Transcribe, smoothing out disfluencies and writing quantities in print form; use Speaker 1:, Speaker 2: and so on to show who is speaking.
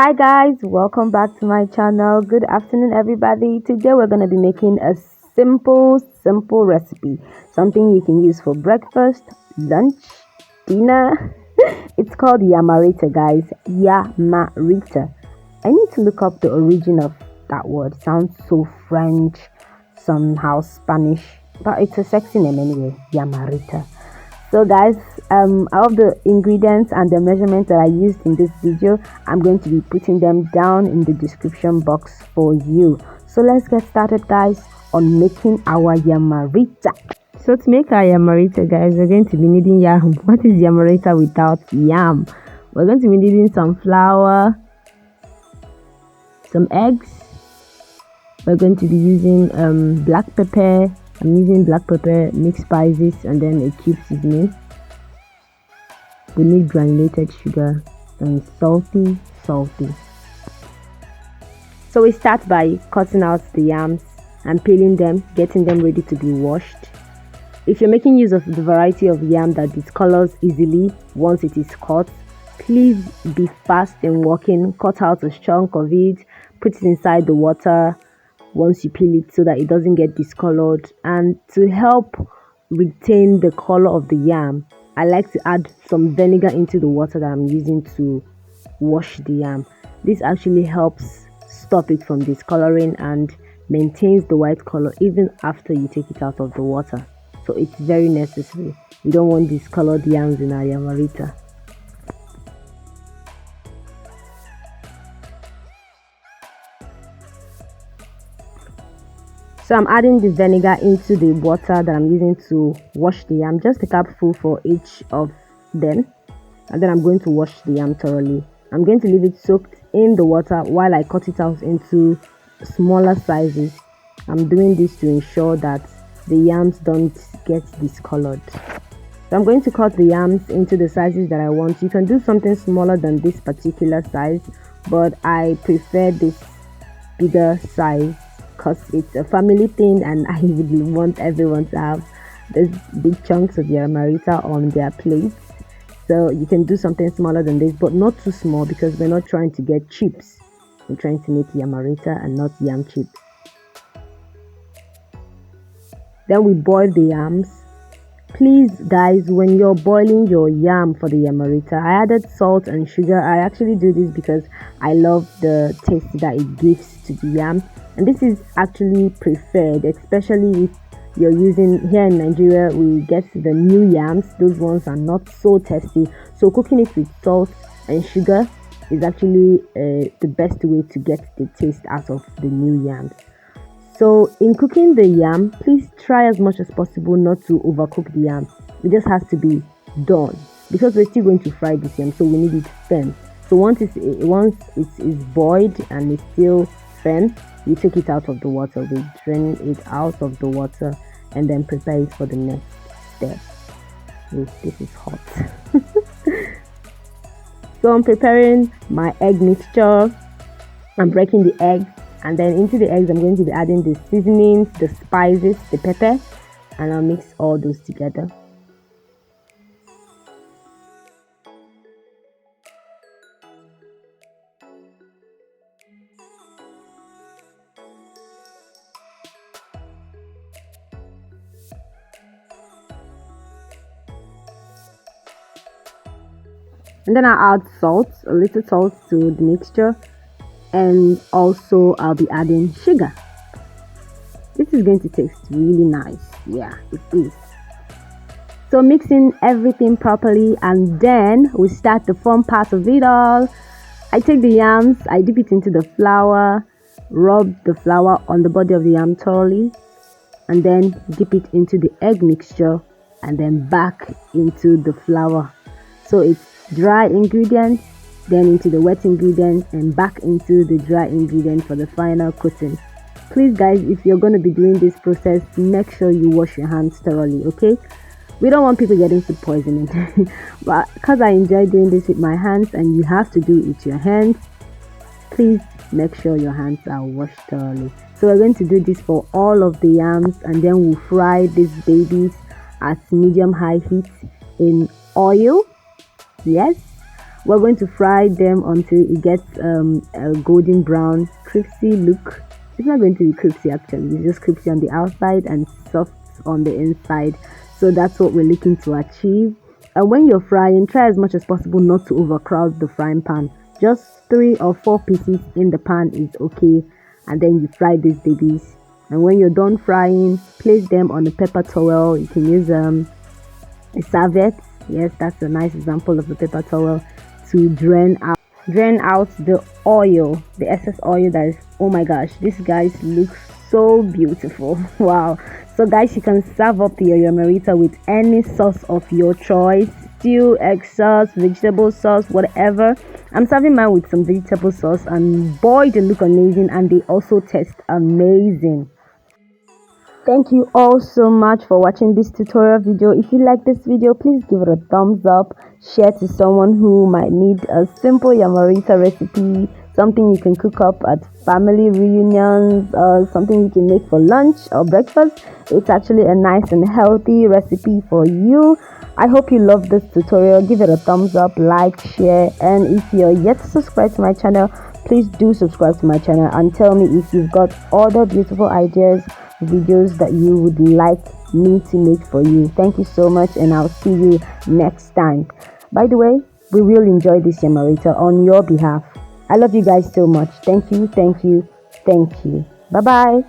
Speaker 1: Hi guys, welcome back to my channel. Good afternoon everybody. Today we're going to be making a simple recipe. Something you can use for breakfast, lunch, dinner. It's called Yamarita guys. Yamarita. I need to look up the origin of that word. Sounds so French, somehow Spanish, but it's a sexy name anyway. Yamarita. So guys, all of the ingredients and the measurements that I used in this video, I'm going to be putting them down in the description box for you. So let's get started guys on making our yamarita. So to make our yamarita guys, we're going to be needing yam. What is yamarita without yam? We're going to be needing some flour, some eggs. We're going to be using black pepper. I'm using black pepper, mixed spices, and then a cube seasoning. We need granulated sugar and salty. So we start by cutting out the yams and peeling them, getting them ready to be washed. If you're making use of the variety of yam that discolors easily once it is cut, please be fast in working. Cut out a chunk of it, put it inside the water once you peel it so that it doesn't get discolored. And to help retain the color of the yam, I like to add some vinegar into the water that I'm using to wash the yam. This actually helps stop it from discoloring and maintains the white color even after you take it out of the water. So it's very necessary. We don't want discolored yams in our yamarita. So I'm adding the vinegar into the water that I'm using to wash the yam, just a cupful for each of them, and then I'm going to wash the yam thoroughly. I'm going to leave it soaked in the water while I cut it out into smaller sizes. I'm doing this to ensure that the yams don't get discolored. So I'm going to cut the yams into the sizes that I want. You can do something smaller than this particular size, but I prefer this bigger size because it's a family thing and I really want everyone to have these big chunks of yamarita on their plates. So you can do something smaller than this, but not too small because we're not trying to get chips. We're trying to make yamarita and not yam chips. Then we boil the yams. Please guys, when you're boiling your yam for the yamarita, I added salt and sugar. I actually do this because I love the taste that it gives to the yam. And this is actually preferred, especially if you're using, here in Nigeria we get the new yams. Those ones are not so tasty, so cooking it with salt and sugar is actually the best way to get the taste out of the new yams. So in cooking the yam, please try as much as possible not to overcook the yam. It just has to be done because we're still going to fry this yam, so we need it firm. So once it is boiled and it's still firm, you take it out of the water. We drain it out of the water and then prepare it for the next step. This is hot. So I'm preparing my egg mixture. I'm breaking the eggs, and then into the eggs I'm going to be adding the seasonings, the spices, the pepper, and I'll mix all those together. And then I'll add salt, a little salt to the mixture, and also I'll be adding sugar. This is going to taste really nice. Yeah, it is. So mixing everything properly, and then we start the fun part of it all. I take the yams, I dip it into the flour, rub the flour on the body of the yam thoroughly, and then dip it into the egg mixture and then back into the flour. So it's dry ingredients, then into the wet ingredients, and back into the dry ingredient for the final coating. Please guys, if you're going to be doing this process, make sure you wash your hands thoroughly, okay? We don't want people getting food poisoning. But because I enjoy doing this with my hands and you have to do it with your hands, please make sure your hands are washed thoroughly. So we're going to do this for all of the yams, and then we'll fry these babies at medium high heat in oil. Yes, We're going to fry them until it gets a golden brown crispy look. It's not going to be crispy actually, it's just crispy on the outside and soft on the inside. So that's what we're looking to achieve. And when you're frying, try as much as possible not to overcrowd the frying pan. Just 3 or 4 pieces in the pan is okay. And then you fry these babies. And when you're done frying, place them on a paper towel. You can use a serviette. Yes, that's a nice example of a paper towel to drain out the oil, the excess oil that is. Oh my gosh, these guys look so beautiful. Wow. So guys, you can serve up your Yamarita with any sauce of your choice: stew, egg sauce, vegetable sauce, whatever. I'm serving mine with some vegetable sauce, and boy, they look amazing, and they also taste amazing. Thank you all so much for watching this tutorial video. If you like this video, please give it a thumbs up, share to someone who might need a simple Yamarita recipe, something you can cook up at family reunions, something you can make for lunch or breakfast. It's actually a nice and healthy recipe for you. I hope you love this tutorial. Give it a thumbs up, like, share, and if you're yet to subscribe to my channel, please do subscribe to my channel and tell me if you've got other beautiful ideas, videos that you would like me to make for you. Thank you so much, and I'll see you next time. By the way, we will enjoy this Yamarita on your behalf. I love you guys so much. Thank you, thank you, thank you. Bye bye.